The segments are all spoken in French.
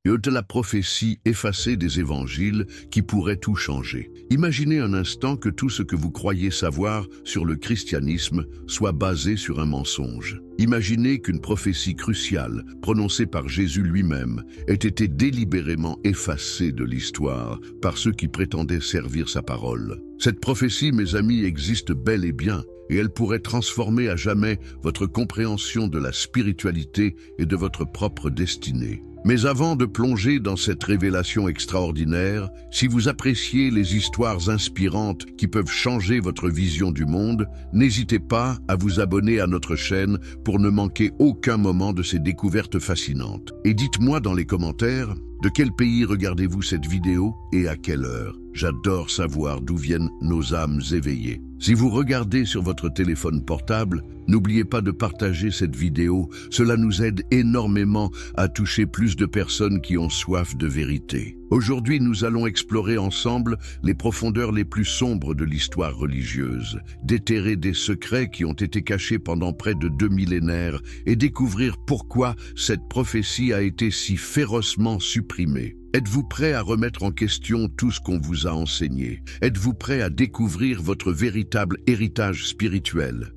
et de la prophétie effacée des évangiles qui pourrait tout changer. Imaginez un instant que tout ce que vous croyez savoir sur le christianisme soit basé sur un mensonge. Imaginez qu'une prophétie cruciale, prononcée par Jésus lui-même, ait été délibérément effacée de l'histoire par ceux qui prétendaient servir sa parole. Cette prophétie, mes amis, existe bel et bien, et elle pourrait transformer à jamais votre compréhension de la spiritualité et de votre propre destinée. Mais avant de plonger dans cette révélation extraordinaire, si vous appréciez les histoires inspirantes qui peuvent changer votre vision du monde, n'hésitez pas à vous abonner à notre chaîne pour ne manquer aucun moment de ces découvertes fascinantes. Et dites-moi dans les commentaires, de quel pays regardez-vous cette vidéo et à quelle heure? J'adore savoir d'où viennent nos âmes éveillées. Si vous regardez sur votre téléphone portable, n'oubliez pas de partager cette vidéo. Cela nous aide énormément à toucher plus de personnes qui ont soif de vérité. Aujourd'hui, nous allons explorer ensemble les profondeurs les plus sombres de l'histoire religieuse, déterrer des secrets qui ont été cachés pendant près de 2 millénaires et découvrir pourquoi cette prophétie a été si férocement supprimée. Êtes-vous prêt à remettre en question tout ce qu'on vous a enseigné? Êtes-vous prêt à découvrir votre véritable héritage spirituel?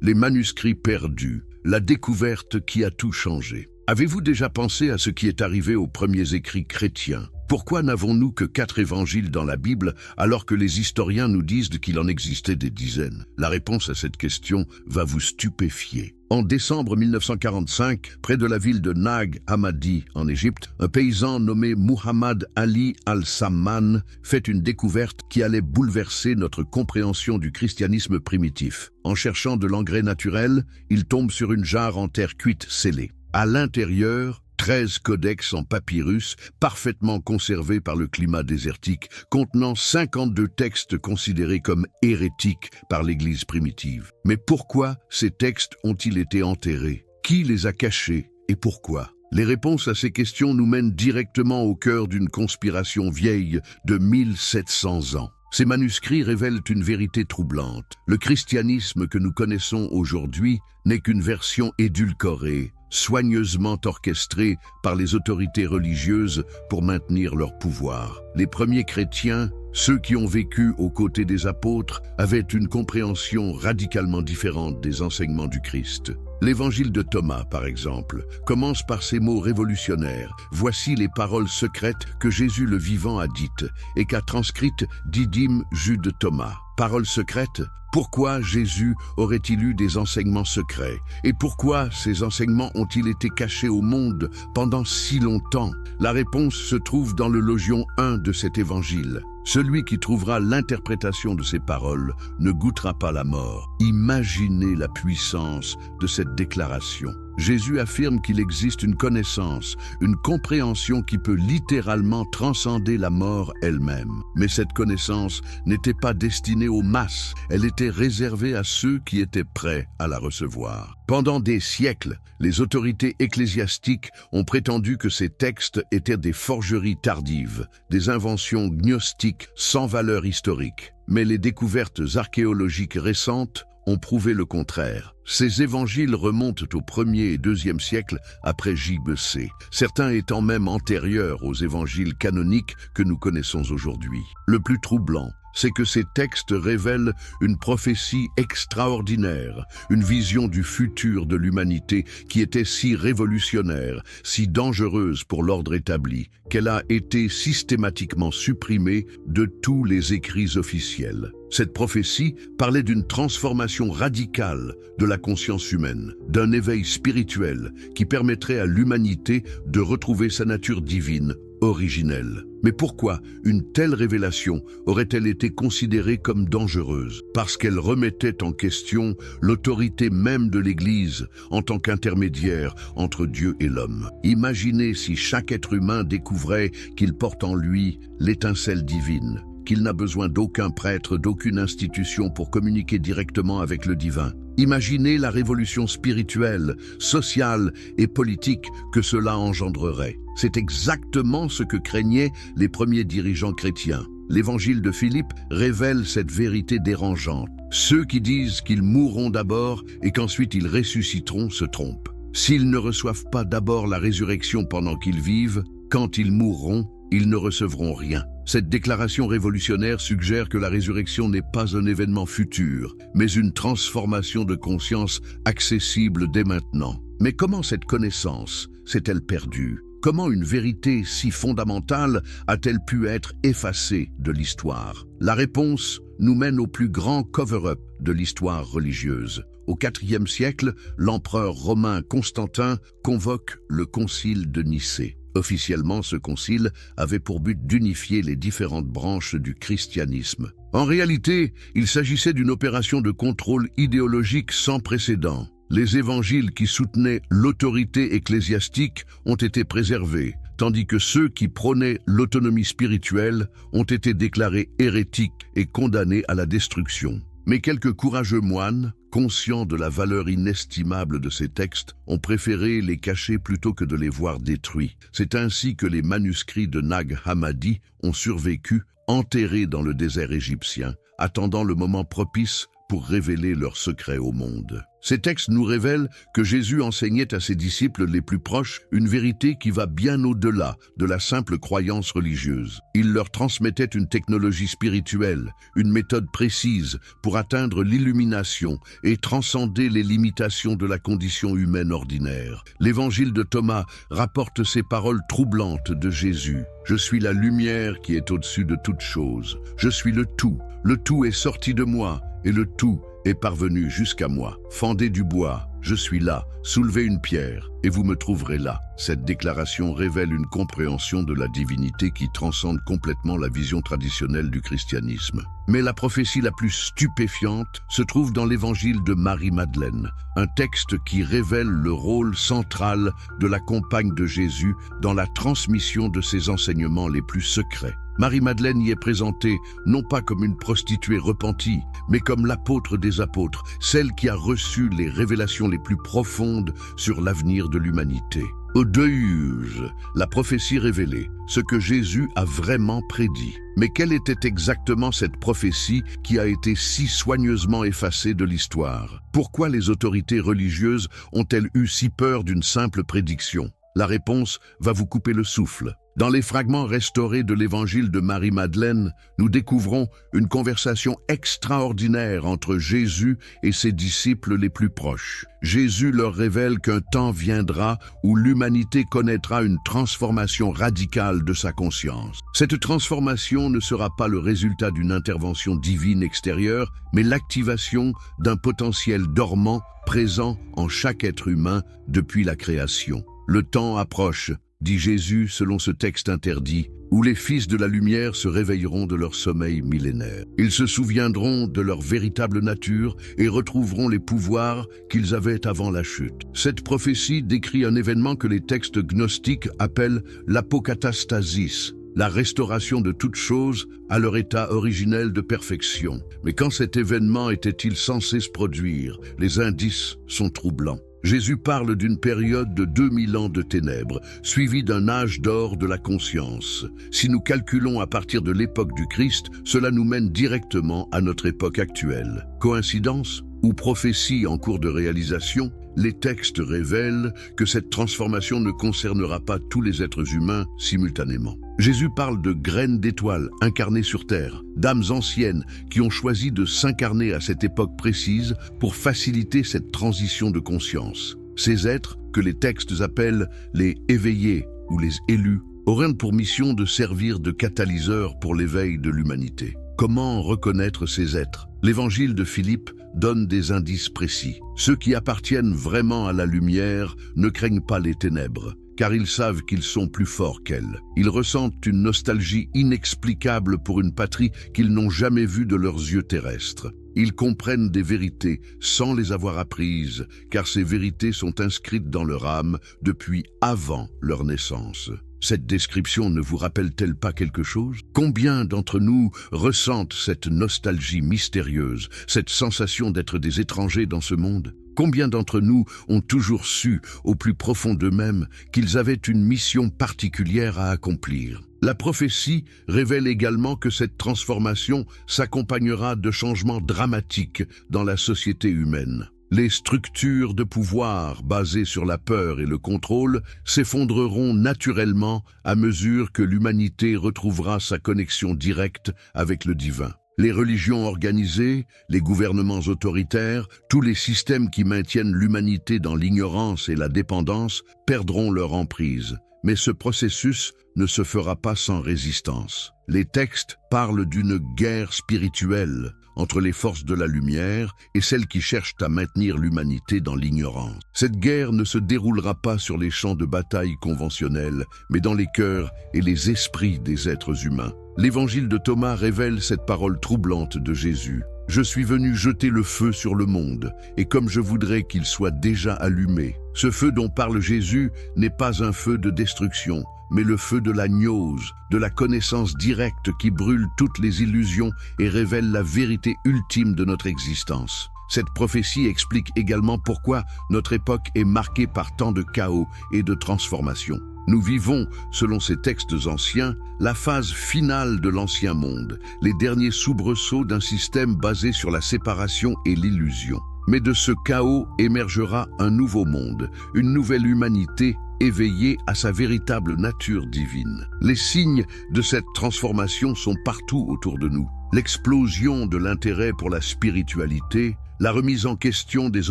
Les manuscrits perdus, la découverte qui a tout changé. Avez-vous déjà pensé à ce qui est arrivé aux premiers écrits chrétiens? Pourquoi n'avons-nous que 4 évangiles dans la Bible alors que les historiens nous disent qu'il en existait des dizaines? La réponse à cette question va vous stupéfier. En décembre 1945, près de la ville de Nag Hammadi en Égypte, un paysan nommé Muhammad Ali al-Samman fait une découverte qui allait bouleverser notre compréhension du christianisme primitif. En cherchant de l'engrais naturel, il tombe sur une jarre en terre cuite scellée. À l'intérieur, 13 codex en papyrus, parfaitement conservés par le climat désertique, contenant 52 textes considérés comme hérétiques par l'Église primitive. Mais pourquoi ces textes ont-ils été enterrés? Qui les a cachés et pourquoi? Les réponses à ces questions nous mènent directement au cœur d'une conspiration vieille de 1700 ans. Ces manuscrits révèlent une vérité troublante. Le christianisme que nous connaissons aujourd'hui n'est qu'une version édulcorée, soigneusement orchestrée par les autorités religieuses pour maintenir leur pouvoir. Les premiers chrétiens, ceux qui ont vécu aux côtés des apôtres, avaient une compréhension radicalement différente des enseignements du Christ. L'évangile de Thomas, par exemple, commence par ces mots révolutionnaires. Voici les paroles secrètes que Jésus le vivant a dites et qu'a transcrites Didyme Jude Thomas. Paroles secrètes? Pourquoi Jésus aurait-il eu des enseignements secrets? Et pourquoi ces enseignements ont-ils été cachés au monde pendant si longtemps? La réponse se trouve dans le Logion 1 de cet évangile. Celui qui trouvera l'interprétation de ces paroles ne goûtera pas la mort. Imaginez la puissance de cette déclaration. Jésus affirme qu'il existe une connaissance, une compréhension qui peut littéralement transcender la mort elle-même. Mais cette connaissance n'était pas destinée aux masses, elle était réservée à ceux qui étaient prêts à la recevoir. Pendant des siècles, les autorités ecclésiastiques ont prétendu que ces textes étaient des forgeries tardives, des inventions gnostiques sans valeur historique. Mais les découvertes archéologiques récentes ont prouvé le contraire. Ces évangiles remontent au 1er et 2e siècle après J.B.C., certains étant même antérieurs aux évangiles canoniques que nous connaissons aujourd'hui. Le plus troublant, c'est que ces textes révèlent une prophétie extraordinaire, une vision du futur de l'humanité qui était si révolutionnaire, si dangereuse pour l'ordre établi, qu'elle a été systématiquement supprimée de tous les écrits officiels. Cette prophétie parlait d'une transformation radicale de la conscience humaine, d'un éveil spirituel qui permettrait à l'humanité de retrouver sa nature divine, originelle. Mais pourquoi une telle révélation aurait-elle été considérée comme dangereuse? Parce qu'elle remettait en question l'autorité même de l'Église en tant qu'intermédiaire entre Dieu et l'homme. Imaginez si chaque être humain découvrait qu'il porte en lui l'étincelle divine, qu'il n'a besoin d'aucun prêtre, d'aucune institution pour communiquer directement avec le divin. Imaginez la révolution spirituelle, sociale et politique que cela engendrerait. C'est exactement ce que craignaient les premiers dirigeants chrétiens. L'évangile de Philippe révèle cette vérité dérangeante. Ceux qui disent qu'ils mourront d'abord et qu'ensuite ils ressusciteront se trompent. S'ils ne reçoivent pas d'abord la résurrection pendant qu'ils vivent, quand ils mourront, ils ne recevront rien. Cette déclaration révolutionnaire suggère que la résurrection n'est pas un événement futur, mais une transformation de conscience accessible dès maintenant. Mais comment cette connaissance s'est-elle perdue? Comment une vérité si fondamentale a-t-elle pu être effacée de l'histoire? La réponse nous mène au plus grand cover-up de l'histoire religieuse. Au IVe siècle, l'empereur romain Constantin convoque le concile de Nicée. Officiellement, ce concile avait pour but d'unifier les différentes branches du christianisme. En réalité, il s'agissait d'une opération de contrôle idéologique sans précédent. Les évangiles qui soutenaient l'autorité ecclésiastique ont été préservés, tandis que ceux qui prônaient l'autonomie spirituelle ont été déclarés hérétiques et condamnés à la destruction. Mais quelques courageux moines, conscients de la valeur inestimable de ces textes, ont préféré les cacher plutôt que de les voir détruits. C'est ainsi que les manuscrits de Nag Hammadi ont survécu, enterrés dans le désert égyptien, attendant le moment propice pour révéler leurs secrets au monde. Ces textes nous révèlent que Jésus enseignait à ses disciples les plus proches une vérité qui va bien au-delà de la simple croyance religieuse. Il leur transmettait une technologie spirituelle, une méthode précise pour atteindre l'illumination et transcender les limitations de la condition humaine ordinaire. L'évangile de Thomas rapporte ces paroles troublantes de Jésus. « Je suis la lumière qui est au-dessus de toute chose. Je suis le tout est sorti de moi, et le tout est parvenu jusqu'à moi. Fendez du bois, je suis là, soulevez une pierre, et vous me trouverez là. » Cette déclaration révèle une compréhension de la divinité qui transcende complètement la vision traditionnelle du christianisme. Mais la prophétie la plus stupéfiante se trouve dans l'évangile de Marie-Madeleine, un texte qui révèle le rôle central de la compagne de Jésus dans la transmission de ses enseignements les plus secrets. Marie-Madeleine y est présentée non pas comme une prostituée repentie, mais comme l'apôtre des apôtres, celle qui a reçu les révélations les plus profondes sur l'avenir de l'humanité. Au Deus, la prophétie révélée, ce que Jésus a vraiment prédit. Mais quelle était exactement cette prophétie qui a été si soigneusement effacée de l'histoire? Pourquoi les autorités religieuses ont-elles eu si peur d'une simple prédiction? La réponse va vous couper le souffle. Dans les fragments restaurés de l'évangile de Marie-Madeleine, nous découvrons une conversation extraordinaire entre Jésus et ses disciples les plus proches. Jésus leur révèle qu'un temps viendra où l'humanité connaîtra une transformation radicale de sa conscience. Cette transformation ne sera pas le résultat d'une intervention divine extérieure, mais l'activation d'un potentiel dormant présent en chaque être humain depuis la création. Le temps approche, dit Jésus selon ce texte interdit, où les fils de la lumière se réveilleront de leur sommeil millénaire. Ils se souviendront de leur véritable nature et retrouveront les pouvoirs qu'ils avaient avant la chute. Cette prophétie décrit un événement que les textes gnostiques appellent l'apokatastasis, la restauration de toutes choses à leur état originel de perfection. Mais quand cet événement était-il censé se produire? Les indices sont troublants. Jésus parle d'une période de 2000 ans de ténèbres, suivie d'un âge d'or de la conscience. Si nous calculons à partir de l'époque du Christ, cela nous mène directement à notre époque actuelle. Coïncidence ou prophétie en cours de réalisation? Les textes révèlent que cette transformation ne concernera pas tous les êtres humains simultanément. Jésus parle de graines d'étoiles incarnées sur terre, d'âmes anciennes qui ont choisi de s'incarner à cette époque précise pour faciliter cette transition de conscience. Ces êtres, que les textes appellent les éveillés ou les élus, auraient pour mission de servir de catalyseur pour l'éveil de l'humanité. Comment reconnaître ces êtres? L'évangile de Philippe donne des indices précis. Ceux qui appartiennent vraiment à la lumière ne craignent pas les ténèbres, car ils savent qu'ils sont plus forts qu'elles. Ils ressentent une nostalgie inexplicable pour une patrie qu'ils n'ont jamais vue de leurs yeux terrestres. Ils comprennent des vérités sans les avoir apprises, car ces vérités sont inscrites dans leur âme depuis avant leur naissance. Cette description ne vous rappelle-t-elle pas quelque chose? Combien d'entre nous ressentent cette nostalgie mystérieuse, cette sensation d'être des étrangers dans ce monde? Combien d'entre nous ont toujours su, au plus profond d'eux-mêmes, qu'ils avaient une mission particulière à accomplir? La prophétie révèle également que cette transformation s'accompagnera de changements dramatiques dans la société humaine. Les structures de pouvoir basées sur la peur et le contrôle s'effondreront naturellement à mesure que l'humanité retrouvera sa connexion directe avec le divin. Les religions organisées, les gouvernements autoritaires, tous les systèmes qui maintiennent l'humanité dans l'ignorance et la dépendance perdront leur emprise. Mais ce processus ne se fera pas sans résistance. Les textes parlent d'une guerre spirituelle entre les forces de la lumière et celles qui cherchent à maintenir l'humanité dans l'ignorance. Cette guerre ne se déroulera pas sur les champs de bataille conventionnels, mais dans les cœurs et les esprits des êtres humains. L'évangile de Thomas révèle cette parole troublante de Jésus. « Je suis venu jeter le feu sur le monde, et comme je voudrais qu'il soit déjà allumé. » Ce feu dont parle Jésus n'est pas un feu de destruction, mais le feu de la gnose, de la connaissance directe qui brûle toutes les illusions et révèle la vérité ultime de notre existence. Cette prophétie explique également pourquoi notre époque est marquée par tant de chaos et de transformations. Nous vivons, selon ces textes anciens, la phase finale de l'ancien monde, les derniers soubresauts d'un système basé sur la séparation et l'illusion. Mais de ce chaos émergera un nouveau monde, une nouvelle humanité éveillée à sa véritable nature divine. Les signes de cette transformation sont partout autour de nous. L'explosion de l'intérêt pour la spiritualité, la remise en question des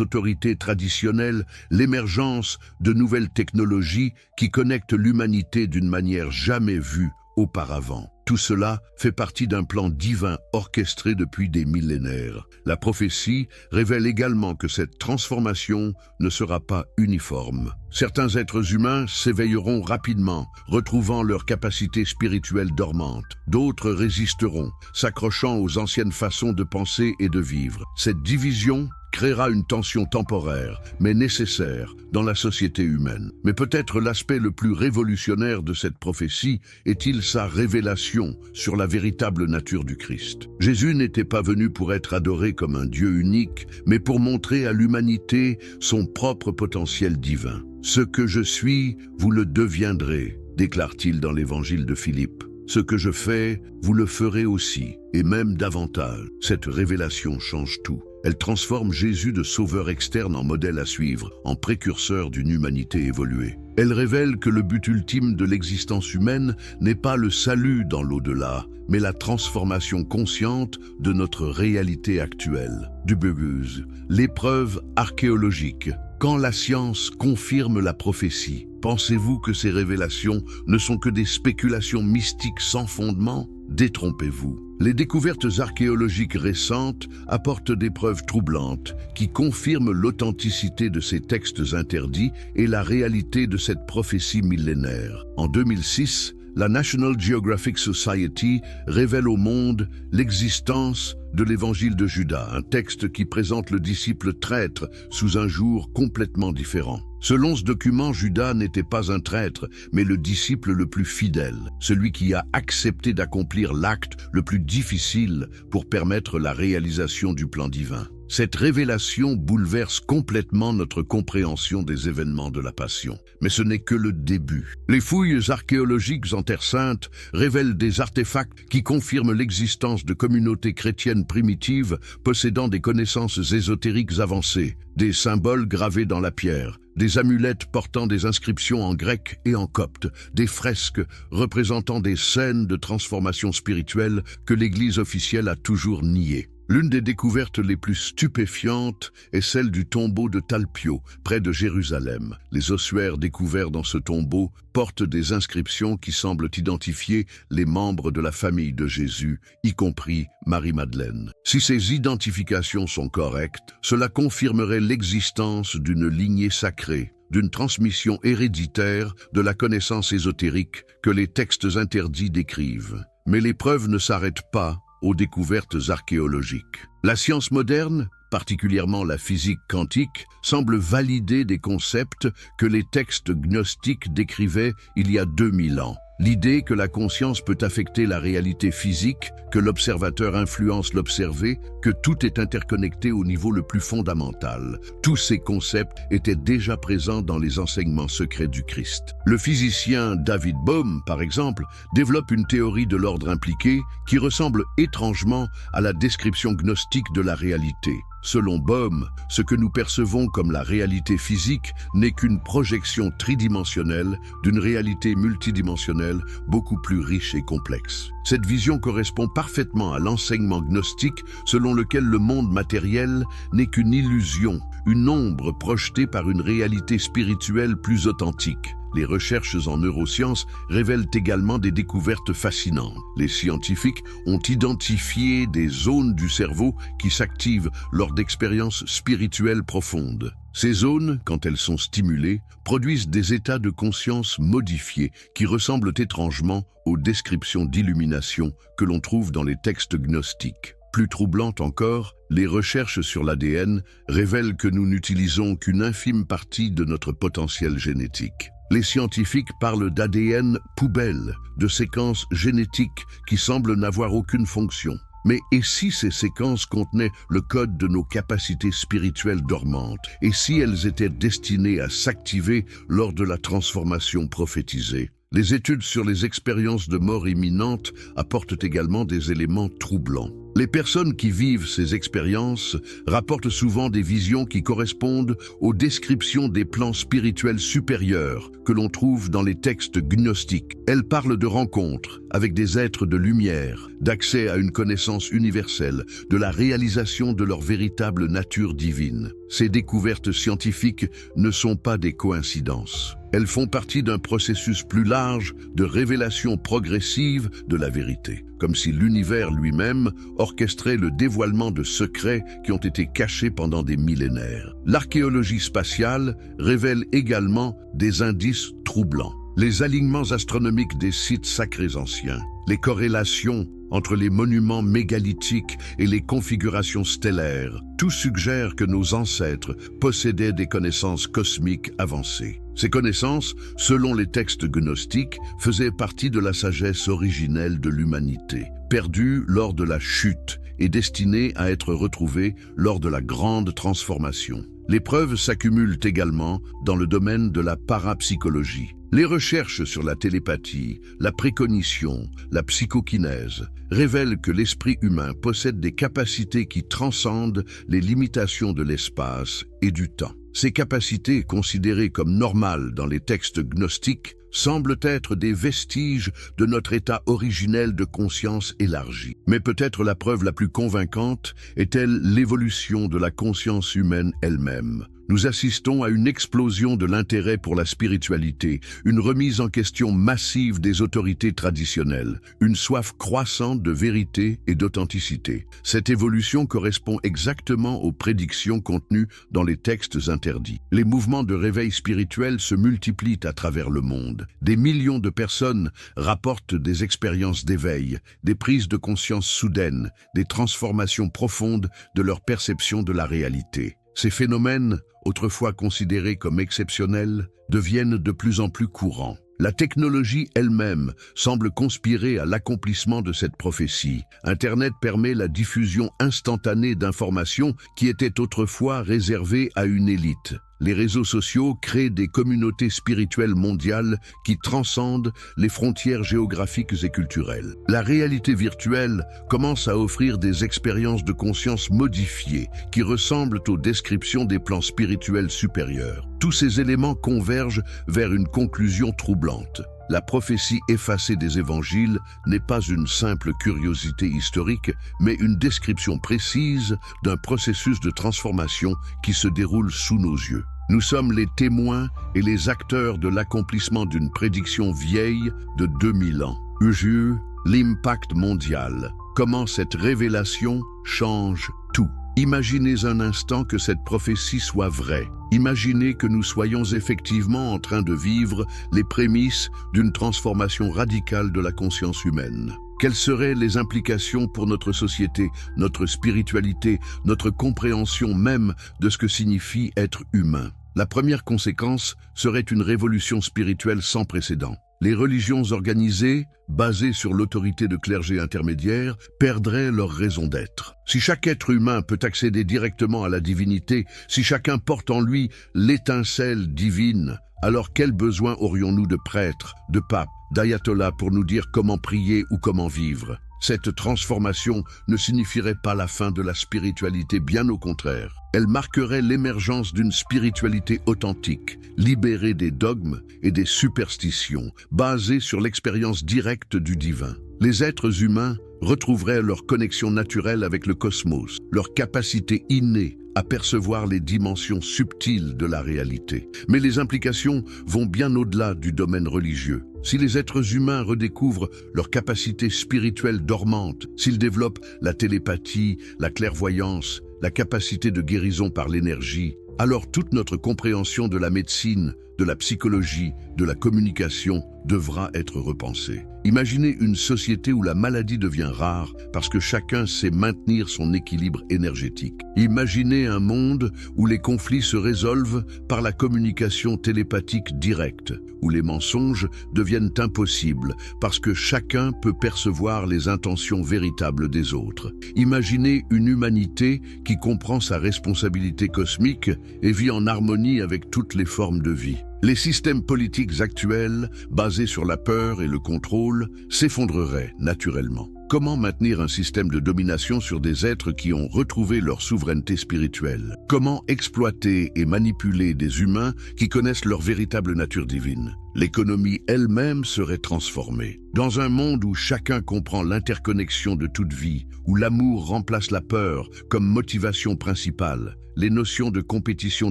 autorités traditionnelles, l'émergence de nouvelles technologies qui connectent l'humanité d'une manière jamais vue auparavant. Tout cela fait partie d'un plan divin orchestré depuis des millénaires. La prophétie révèle également que cette transformation ne sera pas uniforme. Certains êtres humains s'éveilleront rapidement, retrouvant leur capacité spirituelle dormante. D'autres résisteront, s'accrochant aux anciennes façons de penser et de vivre. Cette division créera une tension temporaire, mais nécessaire, dans la société humaine. Mais peut-être l'aspect le plus révolutionnaire de cette prophétie est-il sa révélation sur la véritable nature du Christ. Jésus n'était pas venu pour être adoré comme un Dieu unique, mais pour montrer à l'humanité son propre potentiel divin. « Ce que je suis, vous le deviendrez », déclare-t-il dans l'évangile de Philippe. « Ce que je fais, vous le ferez aussi, et même davantage. » Cette révélation change tout. Elle transforme Jésus de sauveur externe en modèle à suivre, en précurseur d'une humanité évoluée. Elle révèle que le but ultime de l'existence humaine n'est pas le salut dans l'au-delà, mais la transformation consciente de notre réalité actuelle. Dubuguz, l'épreuve archéologique. Quand la science confirme la prophétie, pensez-vous que ces révélations ne sont que des spéculations mystiques sans fondement? Détrompez-vous. Les découvertes archéologiques récentes apportent des preuves troublantes qui confirment l'authenticité de ces textes interdits et la réalité de cette prophétie millénaire. En 2006, la National Geographic Society révèle au monde l'existence de l'Évangile de Judas, un texte qui présente le disciple traître sous un jour complètement différent. Selon ce document, Judas n'était pas un traître, mais le disciple le plus fidèle, celui qui a accepté d'accomplir l'acte le plus difficile pour permettre la réalisation du plan divin. Cette révélation bouleverse complètement notre compréhension des événements de la Passion. Mais ce n'est que le début. Les fouilles archéologiques en Terre Sainte révèlent des artefacts qui confirment l'existence de communautés chrétiennes primitives possédant des connaissances ésotériques avancées, des symboles gravés dans la pierre, des amulettes portant des inscriptions en grec et en copte, des fresques représentant des scènes de transformation spirituelle que l'Église officielle a toujours niées. L'une des découvertes les plus stupéfiantes est celle du tombeau de Talpio, près de Jérusalem. Les ossuaires découverts dans ce tombeau portent des inscriptions qui semblent identifier les membres de la famille de Jésus, y compris Marie-Madeleine. Si ces identifications sont correctes, cela confirmerait l'existence d'une lignée sacrée, d'une transmission héréditaire de la connaissance ésotérique que les textes interdits décrivent. Mais les preuves ne s'arrêtent pas aux découvertes archéologiques. La science moderne, particulièrement la physique quantique, semble valider des concepts que les textes gnostiques décrivaient il y a 2000 ans. L'idée que la conscience peut affecter la réalité physique, que l'observateur influence l'observé, que tout est interconnecté au niveau le plus fondamental. Tous ces concepts étaient déjà présents dans les enseignements secrets du Christ. Le physicien David Bohm, par exemple, développe une théorie de l'ordre impliqué qui ressemble étrangement à la description gnostique de la réalité. Selon Bohm, ce que nous percevons comme la réalité physique n'est qu'une projection tridimensionnelle d'une réalité multidimensionnelle beaucoup plus riche et complexe. Cette vision correspond parfaitement à l'enseignement gnostique selon lequel le monde matériel n'est qu'une illusion, une ombre projetée par une réalité spirituelle plus authentique. Les recherches en neurosciences révèlent également des découvertes fascinantes. Les scientifiques ont identifié des zones du cerveau qui s'activent lors d'expériences spirituelles profondes. Ces zones, quand elles sont stimulées, produisent des états de conscience modifiés qui ressemblent étrangement aux descriptions d'illumination que l'on trouve dans les textes gnostiques. Plus troublante encore, les recherches sur l'ADN révèlent que nous n'utilisons qu'une infime partie de notre potentiel génétique. Les scientifiques parlent d'ADN poubelle, de séquences génétiques qui semblent n'avoir aucune fonction. Mais et si ces séquences contenaient le code de nos capacités spirituelles dormantes? Et si elles étaient destinées à s'activer lors de la transformation prophétisée? Les études sur les expériences de mort imminente apportent également des éléments troublants. Les personnes qui vivent ces expériences rapportent souvent des visions qui correspondent aux descriptions des plans spirituels supérieurs que l'on trouve dans les textes gnostiques. Elles parlent de rencontres avec des êtres de lumière, d'accès à une connaissance universelle, de la réalisation de leur véritable nature divine. Ces découvertes scientifiques ne sont pas des coïncidences. Elles font partie d'un processus plus large de révélation progressive de la vérité, comme si l'univers lui-même orchestrait le dévoilement de secrets qui ont été cachés pendant des millénaires. L'archéologie spatiale révèle également des indices troublants. Les alignements astronomiques des sites sacrés anciens, les corrélations entre les monuments mégalithiques et les configurations stellaires, tout suggère que nos ancêtres possédaient des connaissances cosmiques avancées. Ces connaissances, selon les textes gnostiques, faisaient partie de la sagesse originelle de l'humanité, perdue lors de la chute et destinée à être retrouvée lors de la grande transformation. Les preuves s'accumulent également dans le domaine de la parapsychologie. Les recherches sur la télépathie, la précognition, la psychokinèse révèlent que l'esprit humain possède des capacités qui transcendent les limitations de l'espace et du temps. Ces capacités, considérées comme normales dans les textes gnostiques, semblent être des vestiges de notre état originel de conscience élargie. Mais peut-être la preuve la plus convaincante est-elle l'évolution de la conscience humaine elle-même. Nous assistons à une explosion de l'intérêt pour la spiritualité, une remise en question massive des autorités traditionnelles, une soif croissante de vérité et d'authenticité. Cette évolution correspond exactement aux prédictions contenues dans les textes interdits. Les mouvements de réveil spirituel se multiplient à travers le monde. Des millions de personnes rapportent des expériences d'éveil, des prises de conscience soudaines, des transformations profondes de leur perception de la réalité. Ces phénomènes, autrefois considérés comme exceptionnels, deviennent de plus en plus courants. La technologie elle-même semble conspirer à l'accomplissement de cette prophétie. Internet permet la diffusion instantanée d'informations qui étaient autrefois réservées à une élite. Les réseaux sociaux créent des communautés spirituelles mondiales qui transcendent les frontières géographiques et culturelles. La réalité virtuelle commence à offrir des expériences de conscience modifiées qui ressemblent aux descriptions des plans spirituels supérieurs. Tous ces éléments convergent vers une conclusion troublante. La prophétie effacée des évangiles n'est pas une simple curiosité historique, mais une description précise d'un processus de transformation qui se déroule sous nos yeux. Nous sommes les témoins et les acteurs de l'accomplissement d'une prédiction vieille de 2000 ans. Uju, l'impact mondial. Comment cette révélation change tout. Imaginez un instant que cette prophétie soit vraie. Imaginez que nous soyons effectivement en train de vivre les prémices d'une transformation radicale de la conscience humaine. Quelles seraient les implications pour notre société, notre spiritualité, notre compréhension même de ce que signifie être humain? La première conséquence serait une révolution spirituelle sans précédent. Les religions organisées, basées sur l'autorité de clergés intermédiaires, perdraient leur raison d'être. Si chaque être humain peut accéder directement à la divinité, si chacun porte en lui l'étincelle divine, alors quel besoin aurions-nous de prêtres, de papes, d'ayatollahs pour nous dire comment prier ou comment vivre? Cette transformation ne signifierait pas la fin de la spiritualité, bien au contraire. Elle marquerait l'émergence d'une spiritualité authentique, libérée des dogmes et des superstitions, basée sur l'expérience directe du divin. Les êtres humains retrouveraient leur connexion naturelle avec le cosmos, leur capacité innée à percevoir les dimensions subtiles de la réalité. Mais les implications vont bien au-delà du domaine religieux. Si les êtres humains redécouvrent leur capacité spirituelle dormante, s'ils développent la télépathie, la clairvoyance, la capacité de guérison par l'énergie, alors toute notre compréhension de la médecine, de la psychologie, de la communication devra être repensée. Imaginez une société où la maladie devient rare parce que chacun sait maintenir son équilibre énergétique. Imaginez un monde où les conflits se résolvent par la communication télépathique directe, où les mensonges deviennent impossibles parce que chacun peut percevoir les intentions véritables des autres. Imaginez une humanité qui comprend sa responsabilité cosmique et vit en harmonie avec toutes les formes de vie. Les systèmes politiques actuels, basés sur la peur et le contrôle, s'effondreraient naturellement. Comment maintenir un système de domination sur des êtres qui ont retrouvé leur souveraineté spirituelle? Comment exploiter et manipuler des humains qui connaissent leur véritable nature divine? L'économie elle-même serait transformée. Dans un monde où chacun comprend l'interconnexion de toute vie, où l'amour remplace la peur comme motivation principale, les notions de compétition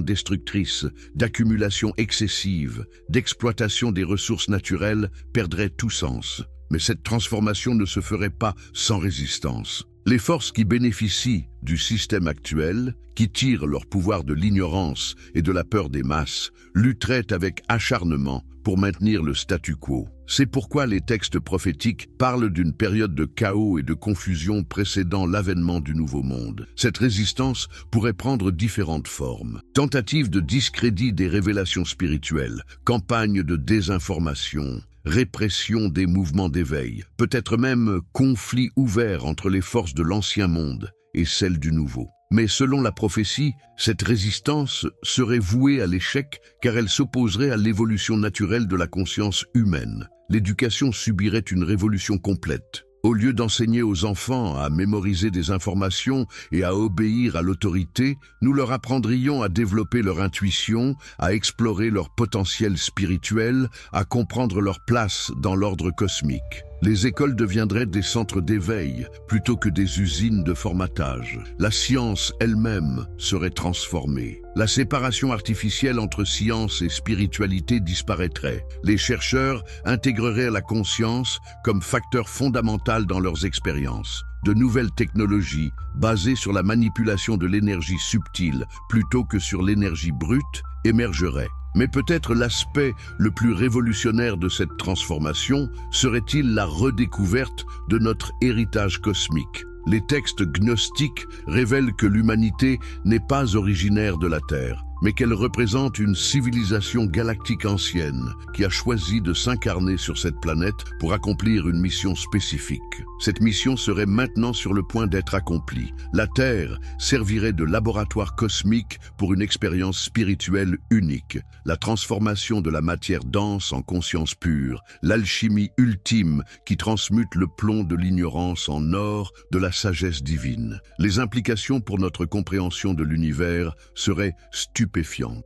destructrice, d'accumulation excessive, d'exploitation des ressources naturelles perdraient tout sens. Mais cette transformation ne se ferait pas sans résistance. Les forces qui bénéficient du système actuel, qui tirent leur pouvoir de l'ignorance et de la peur des masses, lutteraient avec acharnement pour maintenir le statu quo. C'est pourquoi les textes prophétiques parlent d'une période de chaos et de confusion précédant l'avènement du nouveau monde. Cette résistance pourrait prendre différentes formes. Tentative de discrédit des révélations spirituelles, campagne de désinformation, répression des mouvements d'éveil, peut-être même conflit ouvert entre les forces de l'ancien monde et celles du nouveau. Mais selon la prophétie, cette résistance serait vouée à l'échec car elle s'opposerait à l'évolution naturelle de la conscience humaine. L'éducation subirait une révolution complète. Au lieu d'enseigner aux enfants à mémoriser des informations et à obéir à l'autorité, nous leur apprendrions à développer leur intuition, à explorer leur potentiel spirituel, à comprendre leur place dans l'ordre cosmique. Les écoles deviendraient des centres d'éveil plutôt que des usines de formatage. La science elle-même serait transformée. La séparation artificielle entre science et spiritualité disparaîtrait. Les chercheurs intégreraient la conscience comme facteur fondamental dans leurs expériences. De nouvelles technologies basées sur la manipulation de l'énergie subtile plutôt que sur l'énergie brute émergeraient. Mais peut-être l'aspect le plus révolutionnaire de cette transformation serait-il la redécouverte de notre héritage cosmique. Les textes gnostiques révèlent que l'humanité n'est pas originaire de la Terre, mais qu'elle représente une civilisation galactique ancienne qui a choisi de s'incarner sur cette planète pour accomplir une mission spécifique. Cette mission serait maintenant sur le point d'être accomplie. La Terre servirait de laboratoire cosmique pour une expérience spirituelle unique, la transformation de la matière dense en conscience pure, l'alchimie ultime qui transmute le plomb de l'ignorance en or de la sagesse divine. Les implications pour notre compréhension de l'univers seraient stupéfiantes.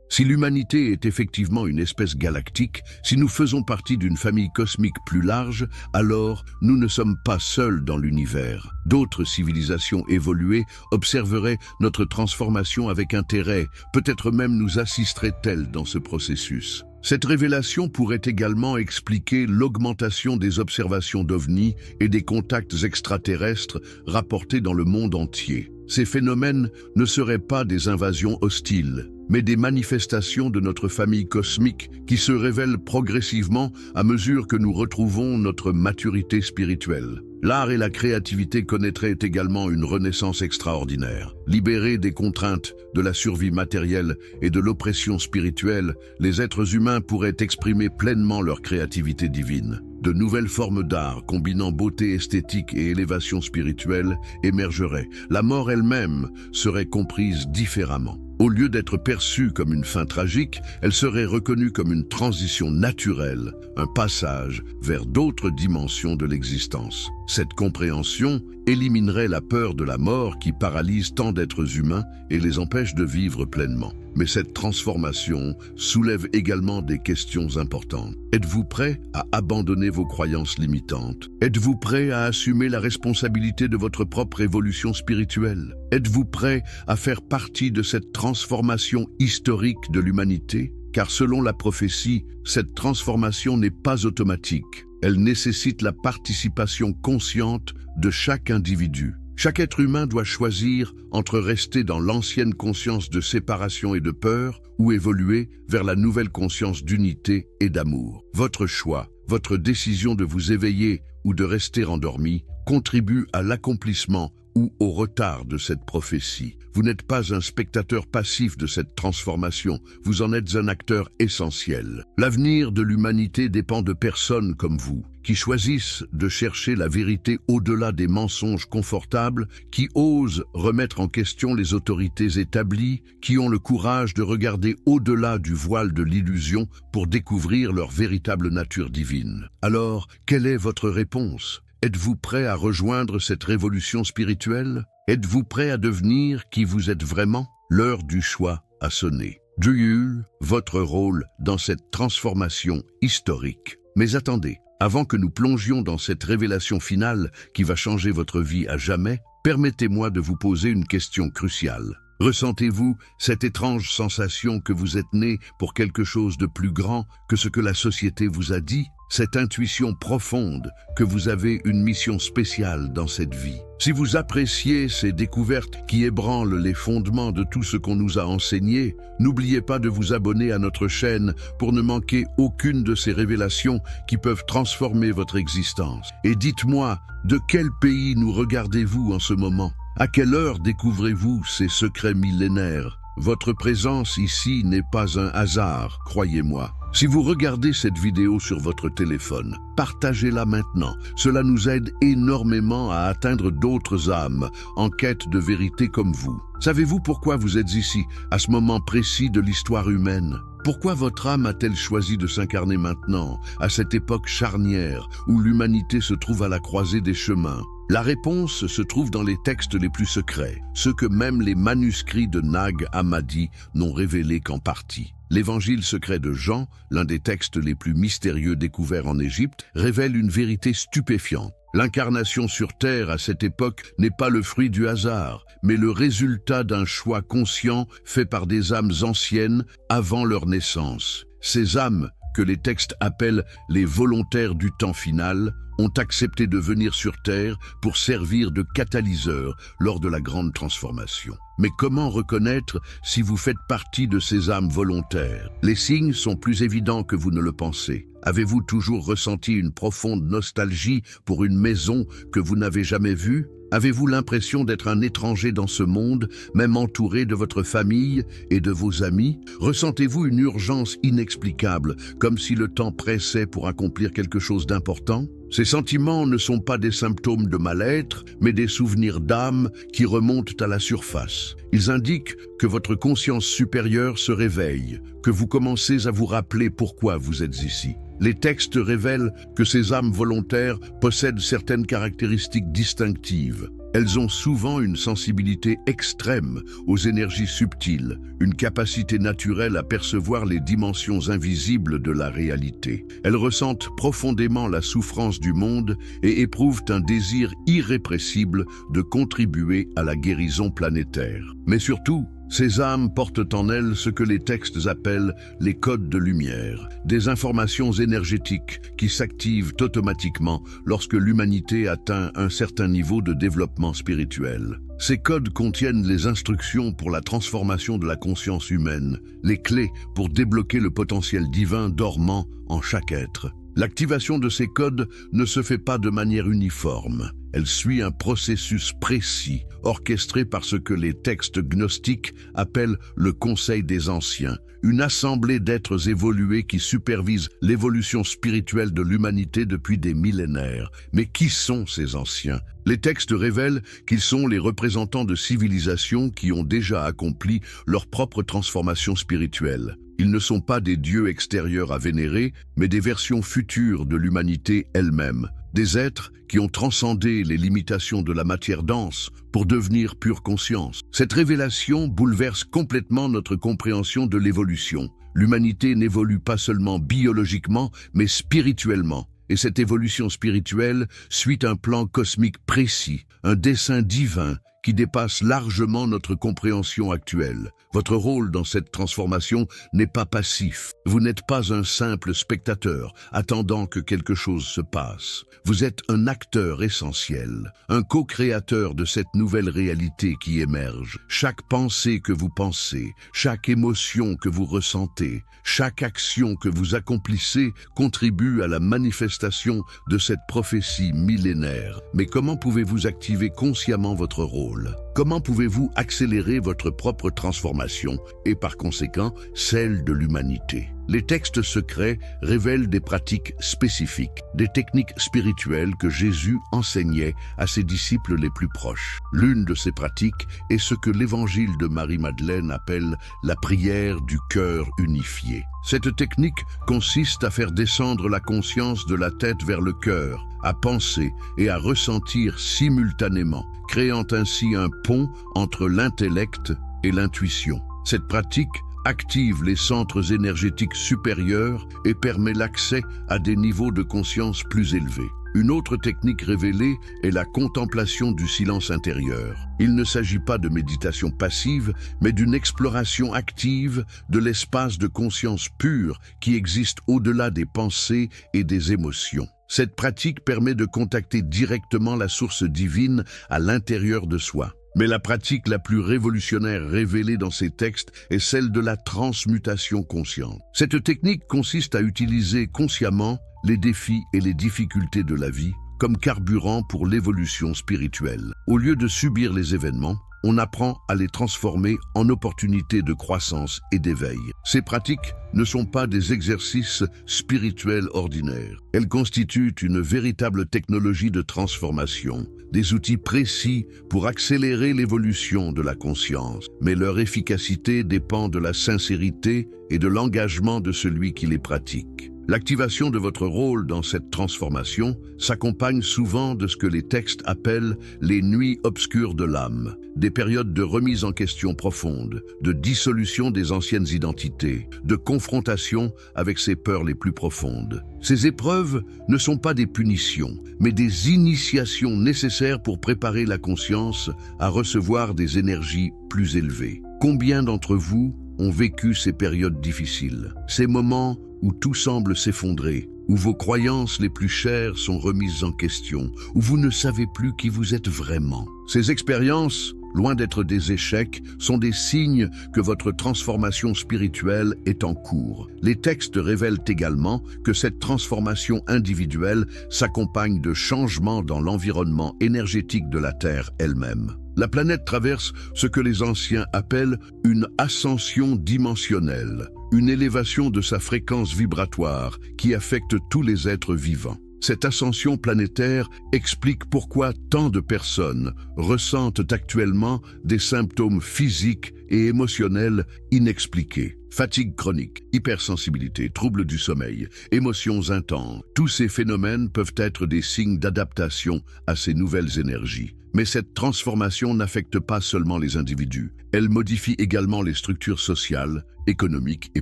Si l'humanité est effectivement une espèce galactique, si nous faisons partie d'une famille cosmique plus large, alors nous ne sommes pas seuls dans l'univers. D'autres civilisations évoluées observeraient notre transformation avec intérêt, peut-être même nous assisteraient-elles dans ce processus. Cette révélation pourrait également expliquer l'augmentation des observations d'OVNI et des contacts extraterrestres rapportés dans le monde entier. Ces phénomènes ne seraient pas des invasions hostiles, mais des manifestations de notre famille cosmique qui se révèlent progressivement à mesure que nous retrouvons notre maturité spirituelle. L'art et la créativité connaîtraient également une renaissance extraordinaire. Libérés des contraintes de la survie matérielle et de l'oppression spirituelle, les êtres humains pourraient exprimer pleinement leur créativité divine. De nouvelles formes d'art, combinant beauté esthétique et élévation spirituelle, émergeraient. La mort elle-même serait comprise différemment. Au lieu d'être perçue comme une fin tragique, elle serait reconnue comme une transition naturelle, un passage vers d'autres dimensions de l'existence. Cette compréhension éliminerait la peur de la mort qui paralyse tant d'êtres humains et les empêche de vivre pleinement. Mais cette transformation soulève également des questions importantes. Êtes-vous prêt à abandonner vos croyances limitantes? Êtes-vous prêt à assumer la responsabilité de votre propre évolution spirituelle? Êtes-vous prêt à faire partie de cette transformation historique de l'humanité? Car selon la prophétie, cette transformation n'est pas automatique. Elle nécessite la participation consciente de chaque individu. Chaque être humain doit choisir entre rester dans l'ancienne conscience de séparation et de peur ou évoluer vers la nouvelle conscience d'unité et d'amour. Votre choix, votre décision de vous éveiller ou de rester endormi contribue à l'accomplissement ou au retard de cette prophétie. Vous n'êtes pas un spectateur passif de cette transformation, vous en êtes un acteur essentiel. L'avenir de l'humanité dépend de personnes comme vous, qui choisissent de chercher la vérité au-delà des mensonges confortables, qui osent remettre en question les autorités établies, qui ont le courage de regarder au-delà du voile de l'illusion pour découvrir leur véritable nature divine. Alors, quelle est votre réponse ? Êtes-vous prêt à rejoindre cette révolution spirituelle? Êtes-vous prêt à devenir qui vous êtes vraiment? L'heure du choix a sonné. Juyul, votre rôle dans cette transformation historique. Mais attendez, avant que nous plongions dans cette révélation finale qui va changer votre vie à jamais, permettez-moi de vous poser une question cruciale. Ressentez-vous cette étrange sensation que vous êtes né pour quelque chose de plus grand que ce que la société vous a dit? Cette intuition profonde que vous avez une mission spéciale dans cette vie. Si vous appréciez ces découvertes qui ébranlent les fondements de tout ce qu'on nous a enseigné, n'oubliez pas de vous abonner à notre chaîne pour ne manquer aucune de ces révélations qui peuvent transformer votre existence. Et dites-moi, de quel pays nous regardez-vous en ce moment? À quelle heure découvrez-vous ces secrets millénaires? Votre présence ici n'est pas un hasard, croyez-moi. Si vous regardez cette vidéo sur votre téléphone, partagez-la maintenant. Cela nous aide énormément à atteindre d'autres âmes en quête de vérité comme vous. Savez-vous pourquoi vous êtes ici, à ce moment précis de l'histoire humaine? Pourquoi votre âme a-t-elle choisi de s'incarner maintenant, à cette époque charnière où l'humanité se trouve à la croisée des chemins? La réponse se trouve dans les textes les plus secrets, ceux que même les manuscrits de Nag Hammadi n'ont révélés qu'en partie. L'évangile secret de Jean, l'un des textes les plus mystérieux découverts en Égypte, révèle une vérité stupéfiante. L'incarnation sur Terre à cette époque n'est pas le fruit du hasard, mais le résultat d'un choix conscient fait par des âmes anciennes avant leur naissance. Ces âmes, que les textes appellent les volontaires du temps final, ont accepté de venir sur Terre pour servir de catalyseur lors de la grande transformation. Mais comment reconnaître si vous faites partie de ces âmes volontaires? Les signes sont plus évidents que vous ne le pensez. Avez-vous toujours ressenti une profonde nostalgie pour une maison que vous n'avez jamais vue? Avez-vous l'impression d'être un étranger dans ce monde, même entouré de votre famille et de vos amis? Ressentez-vous une urgence inexplicable, comme si le temps pressait pour accomplir quelque chose d'important? Ces sentiments ne sont pas des symptômes de mal-être, mais des souvenirs d'âme qui remontent à la surface. Ils indiquent que votre conscience supérieure se réveille, que vous commencez à vous rappeler pourquoi vous êtes ici. Les textes révèlent que ces âmes volontaires possèdent certaines caractéristiques distinctives. Elles ont souvent une sensibilité extrême aux énergies subtiles, une capacité naturelle à percevoir les dimensions invisibles de la réalité. Elles ressentent profondément la souffrance du monde et éprouvent un désir irrépressible de contribuer à la guérison planétaire. Mais surtout, ces âmes portent en elles ce que les textes appellent les codes de lumière, des informations énergétiques qui s'activent automatiquement lorsque l'humanité atteint un certain niveau de développement spirituel. Ces codes contiennent les instructions pour la transformation de la conscience humaine, les clés pour débloquer le potentiel divin dormant en chaque être. L'activation de ces codes ne se fait pas de manière uniforme. Elle suit un processus précis, orchestré par ce que les textes gnostiques appellent le Conseil des Anciens, une assemblée d'êtres évolués qui supervise l'évolution spirituelle de l'humanité depuis des millénaires. Mais qui sont ces anciens? Les textes révèlent qu'ils sont les représentants de civilisations qui ont déjà accompli leur propre transformation spirituelle. Ils ne sont pas des dieux extérieurs à vénérer, mais des versions futures de l'humanité elle-même. Des êtres qui ont transcendé les limitations de la matière dense pour devenir pure conscience. Cette révélation bouleverse complètement notre compréhension de l'évolution. L'humanité n'évolue pas seulement biologiquement, mais spirituellement. Et cette évolution spirituelle suit un plan cosmique précis, un dessein divin qui dépasse largement notre compréhension actuelle. Votre rôle dans cette transformation n'est pas passif. Vous n'êtes pas un simple spectateur, attendant que quelque chose se passe. Vous êtes un acteur essentiel, un co-créateur de cette nouvelle réalité qui émerge. Chaque pensée que vous pensez, chaque émotion que vous ressentez, chaque action que vous accomplissez contribue à la manifestation de cette prophétie millénaire. Mais comment pouvez-vous activer consciemment votre rôle? Comment pouvez-vous accélérer votre propre transformation et par conséquent celle de l'humanité? Les textes secrets révèlent des pratiques spécifiques, des techniques spirituelles que Jésus enseignait à ses disciples les plus proches. L'une de ces pratiques est ce que l'Évangile de Marie-Madeleine appelle la prière du cœur unifié. Cette technique consiste à faire descendre la conscience de la tête vers le cœur, à penser et à ressentir simultanément, créant ainsi un pont entre l'intellect et l'intuition. Cette pratique active les centres énergétiques supérieurs et permet l'accès à des niveaux de conscience plus élevés. Une autre technique révélée est la contemplation du silence intérieur. Il ne s'agit pas de méditation passive, mais d'une exploration active de l'espace de conscience pure qui existe au-delà des pensées et des émotions. Cette pratique permet de contacter directement la source divine à l'intérieur de soi. Mais la pratique la plus révolutionnaire révélée dans ces textes est celle de la transmutation consciente. Cette technique consiste à utiliser consciemment les défis et les difficultés de la vie comme carburant pour l'évolution spirituelle. Au lieu de subir les événements, on apprend à les transformer en opportunités de croissance et d'éveil. Ces pratiques ne sont pas des exercices spirituels ordinaires. Elles constituent une véritable technologie de transformation, des outils précis pour accélérer l'évolution de la conscience. Mais leur efficacité dépend de la sincérité et de l'engagement de celui qui les pratique. L'activation de votre rôle dans cette transformation s'accompagne souvent de ce que les textes appellent les nuits obscures de l'âme, des périodes de remise en question profonde, de dissolution des anciennes identités, de confrontation avec ses peurs les plus profondes. Ces épreuves ne sont pas des punitions, mais des initiations nécessaires pour préparer la conscience à recevoir des énergies plus élevées. Combien d'entre vous ont vécu ces périodes difficiles, ces moments où tout semble s'effondrer, où vos croyances les plus chères sont remises en question, où vous ne savez plus qui vous êtes vraiment? Ces expériences, loin d'être des échecs, sont des signes que votre transformation spirituelle est en cours. Les textes révèlent également que cette transformation individuelle s'accompagne de changements dans l'environnement énergétique de la Terre elle-même. La planète traverse ce que les anciens appellent une ascension dimensionnelle, une élévation de sa fréquence vibratoire qui affecte tous les êtres vivants. Cette ascension planétaire explique pourquoi tant de personnes ressentent actuellement des symptômes physiques et émotionnels inexpliqués. Fatigue chronique, hypersensibilité, troubles du sommeil, émotions intenses. Tous ces phénomènes peuvent être des signes d'adaptation à ces nouvelles énergies. Mais cette transformation n'affecte pas seulement les individus. Elle modifie également les structures sociales, économiques et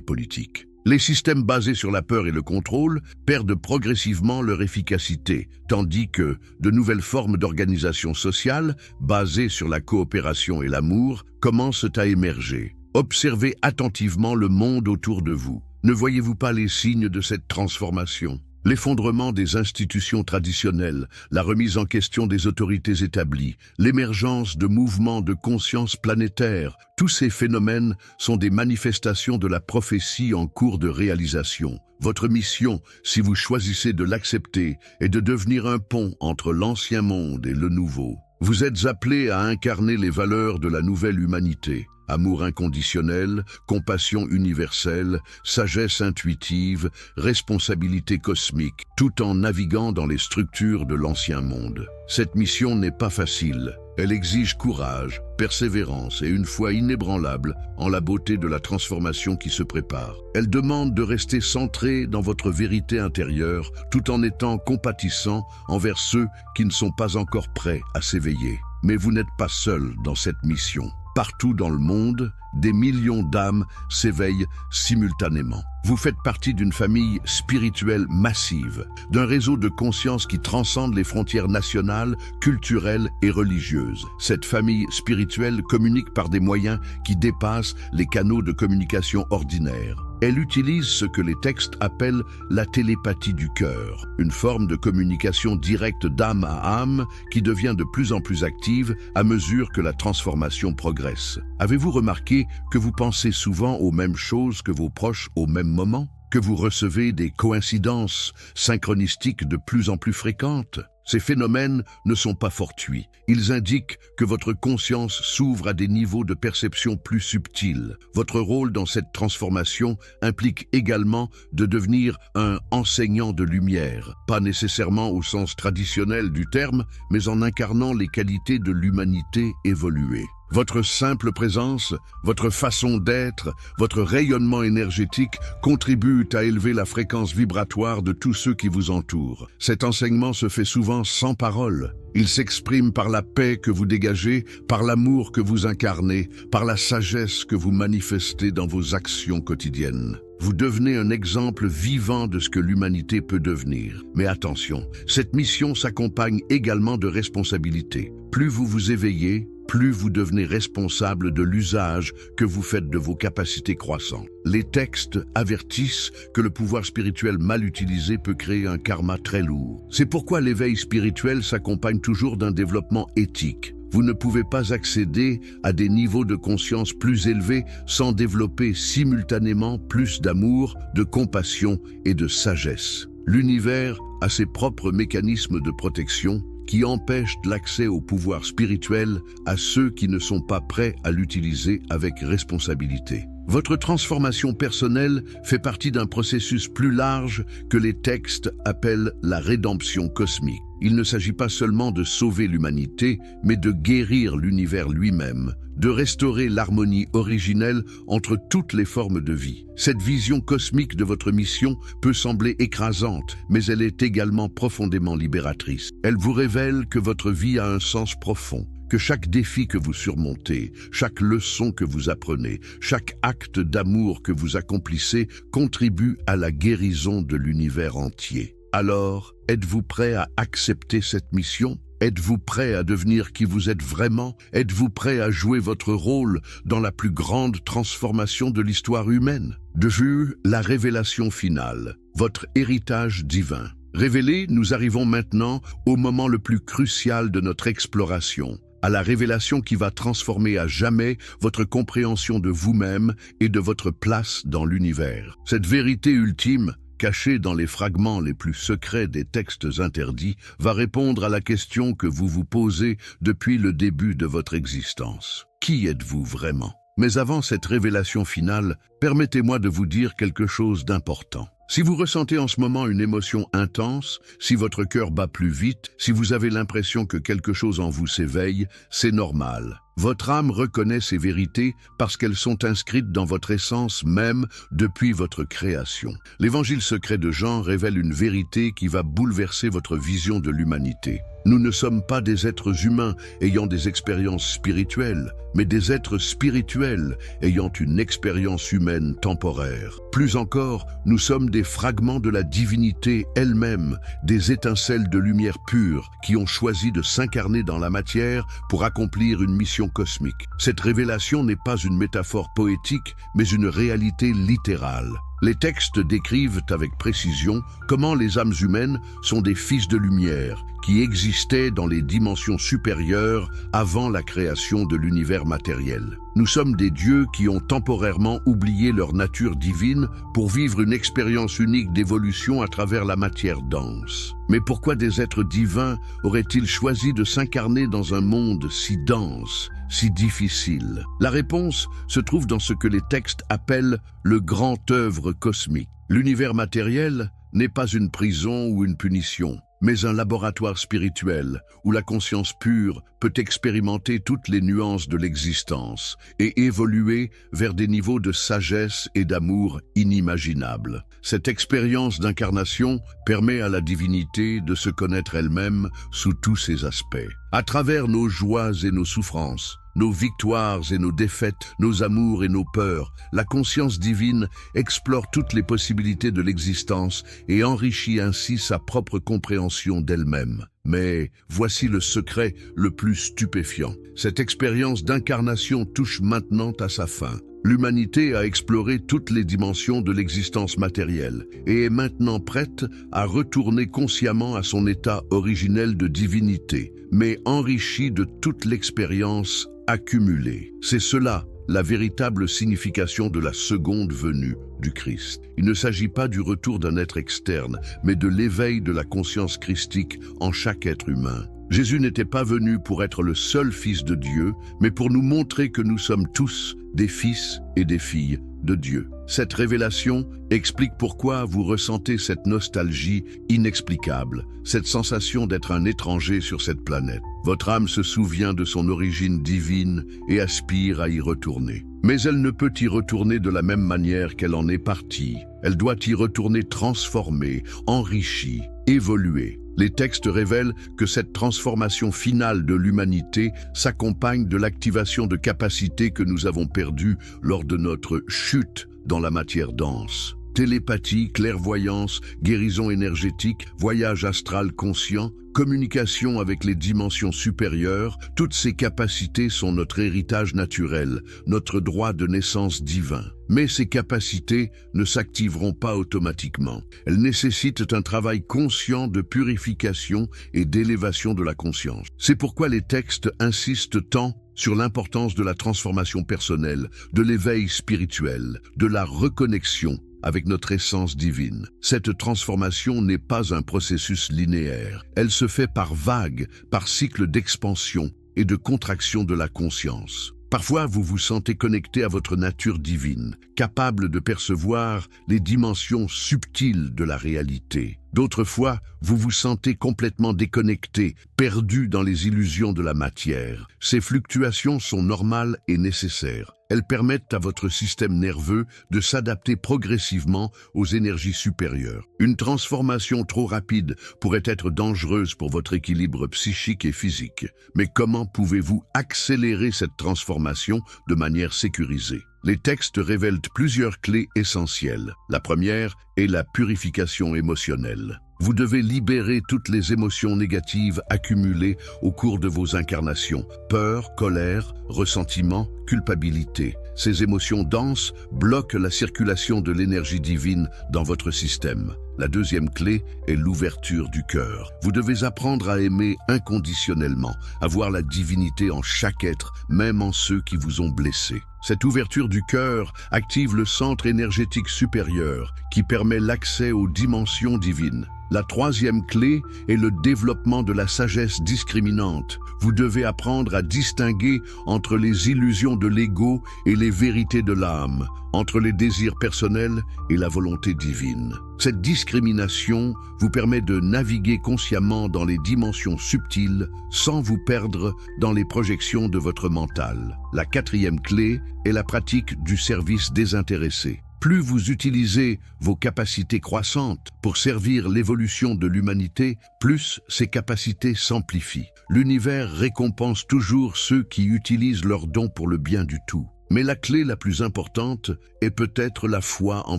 politiques. Les systèmes basés sur la peur et le contrôle perdent progressivement leur efficacité, tandis que de nouvelles formes d'organisation sociale, basées sur la coopération et l'amour, commencent à émerger. Observez attentivement le monde autour de vous. Ne voyez-vous pas les signes de cette transformation ? L'effondrement des institutions traditionnelles, la remise en question des autorités établies, l'émergence de mouvements de conscience planétaire, tous ces phénomènes sont des manifestations de la prophétie en cours de réalisation. Votre mission, si vous choisissez de l'accepter, est de devenir un pont entre l'ancien monde et le nouveau. Vous êtes appelés à incarner les valeurs de la nouvelle humanité. Amour inconditionnel, compassion universelle, sagesse intuitive, responsabilité cosmique, tout en naviguant dans les structures de l'ancien monde. Cette mission n'est pas facile. Elle exige courage, persévérance et une foi inébranlable en la beauté de la transformation qui se prépare. Elle demande de rester centré dans votre vérité intérieure tout en étant compatissant envers ceux qui ne sont pas encore prêts à s'éveiller. Mais vous n'êtes pas seul dans cette mission. Partout dans le monde, des millions d'âmes s'éveillent simultanément. Vous faites partie d'une famille spirituelle massive, d'un réseau de conscience qui transcende les frontières nationales, culturelles et religieuses. Cette famille spirituelle communique par des moyens qui dépassent les canaux de communication ordinaires. Elle utilise ce que les textes appellent la télépathie du cœur, une forme de communication directe d'âme à âme qui devient de plus en plus active à mesure que la transformation progresse. Avez-vous remarqué que vous pensez souvent aux mêmes choses que vos proches au même moment? Que vous recevez des coïncidences synchronistiques de plus en plus fréquentes? Ces phénomènes ne sont pas fortuits. Ils indiquent que votre conscience s'ouvre à des niveaux de perception plus subtils. Votre rôle dans cette transformation implique également de devenir un enseignant de lumière, pas nécessairement au sens traditionnel du terme, mais en incarnant les qualités de l'humanité évoluée. Votre simple présence, votre façon d'être, votre rayonnement énergétique contribuent à élever la fréquence vibratoire de tous ceux qui vous entourent. Cet enseignement se fait souvent sans parole. Il s'exprime par la paix que vous dégagez, par l'amour que vous incarnez, par la sagesse que vous manifestez dans vos actions quotidiennes. Vous devenez un exemple vivant de ce que l'humanité peut devenir. Mais attention, cette mission s'accompagne également de responsabilités. Plus vous vous éveillez, plus vous devenez responsable de l'usage que vous faites de vos capacités croissantes. Les textes avertissent que le pouvoir spirituel mal utilisé peut créer un karma très lourd. C'est pourquoi l'éveil spirituel s'accompagne toujours d'un développement éthique. Vous ne pouvez pas accéder à des niveaux de conscience plus élevés sans développer simultanément plus d'amour, de compassion et de sagesse. L'univers a ses propres mécanismes de protection qui empêchent l'accès au pouvoir spirituel à ceux qui ne sont pas prêts à l'utiliser avec responsabilité. Votre transformation personnelle fait partie d'un processus plus large que les textes appellent la rédemption cosmique. Il ne s'agit pas seulement de sauver l'humanité, mais de guérir l'univers lui-même, de restaurer l'harmonie originelle entre toutes les formes de vie. Cette vision cosmique de votre mission peut sembler écrasante, mais elle est également profondément libératrice. Elle vous révèle que votre vie a un sens profond, que chaque défi que vous surmontez, chaque leçon que vous apprenez, chaque acte d'amour que vous accomplissez contribue à la guérison de l'univers entier. Alors, êtes-vous prêt à accepter cette mission? Êtes-vous prêt à devenir qui vous êtes vraiment? Êtes-vous prêt à jouer votre rôle dans la plus grande transformation de l'histoire humaine? De vue, la révélation finale, votre héritage divin. Révélé, nous arrivons maintenant au moment le plus crucial de notre exploration, à la révélation qui va transformer à jamais votre compréhension de vous-même et de votre place dans l'univers. Cette vérité ultime, cachée dans les fragments les plus secrets des textes interdits, va répondre à la question que vous vous posez depuis le début de votre existence. Qui êtes-vous vraiment? Mais avant cette révélation finale, permettez-moi de vous dire quelque chose d'important. Si vous ressentez en ce moment une émotion intense, si votre cœur bat plus vite, si vous avez l'impression que quelque chose en vous s'éveille, c'est normal. Votre âme reconnaît ces vérités parce qu'elles sont inscrites dans votre essence même depuis votre création. L'Évangile secret de Jean révèle une vérité qui va bouleverser votre vision de l'humanité. Nous ne sommes pas des êtres humains ayant des expériences spirituelles, mais des êtres spirituels ayant une expérience humaine temporaire. Plus encore, nous sommes des fragments de la divinité elle-même, des étincelles de lumière pure qui ont choisi de s'incarner dans la matière pour accomplir une mission cosmique. Cette révélation n'est pas une métaphore poétique, mais une réalité littérale. Les textes décrivent avec précision comment les âmes humaines sont des fils de lumière qui existaient dans les dimensions supérieures avant la création de l'univers matériel. Nous sommes des dieux qui ont temporairement oublié leur nature divine pour vivre une expérience unique d'évolution à travers la matière dense. Mais pourquoi des êtres divins auraient-ils choisi de s'incarner dans un monde si dense, si difficile? La réponse se trouve dans ce que les textes appellent le grand œuvre cosmique. L'univers matériel n'est pas une prison ou une punition. mais un laboratoire spirituel où la conscience pure peut expérimenter toutes les nuances de l'existence et évoluer vers des niveaux de sagesse et d'amour inimaginables. Cette expérience d'incarnation permet à la divinité de se connaître elle-même sous tous ses aspects. À travers nos joies et nos souffrances, nos victoires et nos défaites, nos amours et nos peurs, la conscience divine explore toutes les possibilités de l'existence et enrichit ainsi sa propre compréhension d'elle-même. Mais voici le secret le plus stupéfiant. Cette expérience d'incarnation touche maintenant à sa fin. L'humanité a exploré toutes les dimensions de l'existence matérielle et est maintenant prête à retourner consciemment à son état originel de divinité, mais enrichie de toute l'expérience accumulée. C'est cela, la véritable signification de la seconde venue du Christ. Il ne s'agit pas du retour d'un être externe, mais de l'éveil de la conscience christique en chaque être humain. Jésus n'était pas venu pour être le seul Fils de Dieu, mais pour nous montrer que nous sommes tous des fils et des filles de Dieu. Cette révélation explique pourquoi vous ressentez cette nostalgie inexplicable, cette sensation d'être un étranger sur cette planète. Votre âme se souvient de son origine divine et aspire à y retourner. Mais elle ne peut y retourner de la même manière qu'elle en est partie. Elle doit y retourner transformée, enrichie, évoluée. Les textes révèlent que cette transformation finale de l'humanité s'accompagne de l'activation de capacités que nous avons perdues lors de notre chute dans la matière dense. Télépathie, clairvoyance, guérison énergétique, voyage astral conscient, communication avec les dimensions supérieures, toutes ces capacités sont notre héritage naturel, notre droit de naissance divin. Mais ces capacités ne s'activeront pas automatiquement. Elles nécessitent un travail conscient de purification et d'élévation de la conscience. C'est pourquoi les textes insistent tant sur l'importance de la transformation personnelle, de l'éveil spirituel, de la reconnexion avec notre essence divine. Cette transformation n'est pas un processus linéaire. Elle se fait par vagues, par cycles d'expansion et de contraction de la conscience. Parfois, vous vous sentez connecté à votre nature divine, capable de percevoir les dimensions subtiles de la réalité. D'autres fois, vous vous sentez complètement déconnecté, perdu dans les illusions de la matière. Ces fluctuations sont normales et nécessaires. Elles permettent à votre système nerveux de s'adapter progressivement aux énergies supérieures. Une transformation trop rapide pourrait être dangereuse pour votre équilibre psychique et physique. Mais comment pouvez-vous accélérer cette transformation de manière sécurisée? Les textes révèlent plusieurs clés essentielles. La première est la purification émotionnelle. Vous devez libérer toutes les émotions négatives accumulées au cours de vos incarnations. Peur, colère, ressentiment, culpabilité. Ces émotions denses bloquent la circulation de l'énergie divine dans votre système. La deuxième clé est l'ouverture du cœur. Vous devez apprendre à aimer inconditionnellement, à voir la divinité en chaque être, même en ceux qui vous ont blessé. Cette ouverture du cœur active le centre énergétique supérieur qui permet l'accès aux dimensions divines. La troisième clé est le développement de la sagesse discriminante. Vous devez apprendre à distinguer entre les illusions de l'ego et les vérités de l'âme, entre les désirs personnels et la volonté divine. Cette discrimination vous permet de naviguer consciemment dans les dimensions subtiles sans vous perdre dans les projections de votre mental. La quatrième clé est la pratique du service désintéressé. Plus vous utilisez vos capacités croissantes pour servir l'évolution de l'humanité, plus ces capacités s'amplifient. L'univers récompense toujours ceux qui utilisent leurs dons pour le bien du tout. Mais la clé la plus importante est peut-être la foi en